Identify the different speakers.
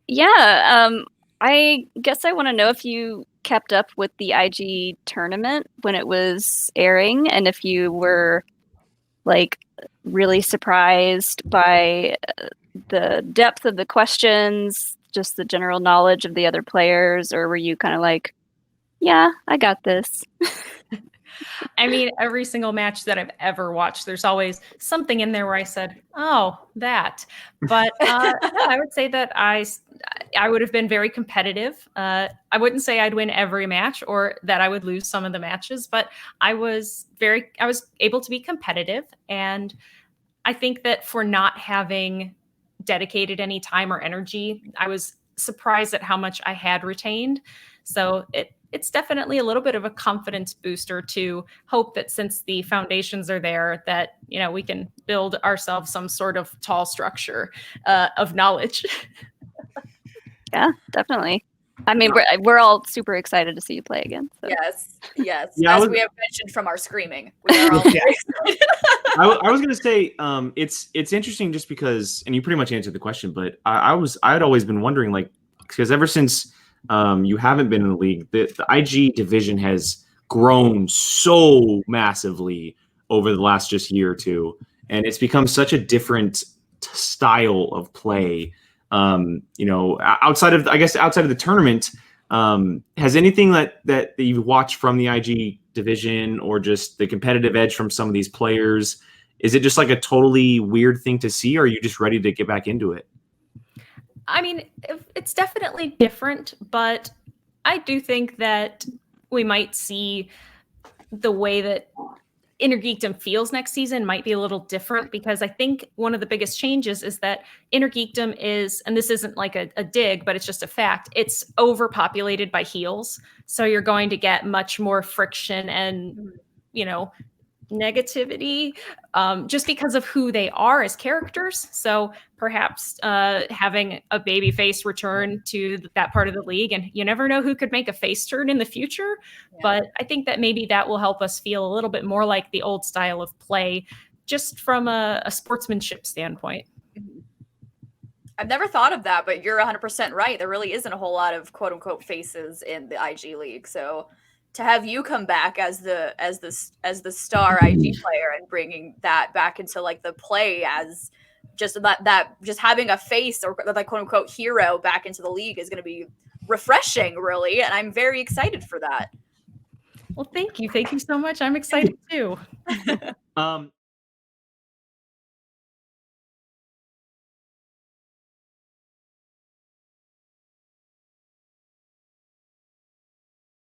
Speaker 1: Yeah, I guess I want to know if you kept up with the IG tournament when it was airing, and if you were like really surprised by the depth of the questions, just the general knowledge of the other players, or were you kind of like, yeah, I got this?
Speaker 2: I mean, every single match that I've ever watched, there's always something in there where I said, "Oh, that." But no, I would say that I would have been very competitive. I wouldn't say I'd win every match or that I would lose some of the matches, but I was able to be competitive, and I think that for not having dedicated any time or energy, I was surprised at how much I had retained. So it's definitely a little bit of a confidence booster to hope that since the foundations are there, that we can build ourselves some sort of tall structure of knowledge.
Speaker 1: Yeah, definitely. I mean, we're all super excited to see you play again. So.
Speaker 3: Yes. Yeah,
Speaker 4: As
Speaker 3: we have mentioned from our screaming, we are all very excited.
Speaker 4: I was gonna say it's interesting just because, and you pretty much answered the question, but I'd always been wondering, like, because ever since you haven't been in the league, the IG division has grown so massively over the last just year or two, and it's become such a different style of play. Outside of the tournament, has anything that you've watched from the IG division or just the competitive edge from some of these players, is it just like a totally weird thing to see, or are you just ready to get back into it?
Speaker 2: I mean, it's definitely different, but I do think that we might see the way that Innergeekdom feels next season might be a little different, because I think one of the biggest changes is that Innergeekdom is, and this isn't like a dig, but it's just a fact, it's overpopulated by heels. So you're going to get much more friction and, negativity just because of who they are as characters. So perhaps having a baby face return to that part of the league, and you never know who could make a face turn in the future. Yeah. But I think that maybe that will help us feel a little bit more like the old style of play, just from a sportsmanship standpoint.
Speaker 3: I've never thought of that, but you're 100% right. There really isn't a whole lot of quote unquote faces in the IG league. So to have you come back as the star IG player and bringing that back into like the play as just that just having a face or like quote unquote hero back into the league is going to be refreshing, really, and I'm very excited for that.
Speaker 2: Well, thank you so much. I'm excited too.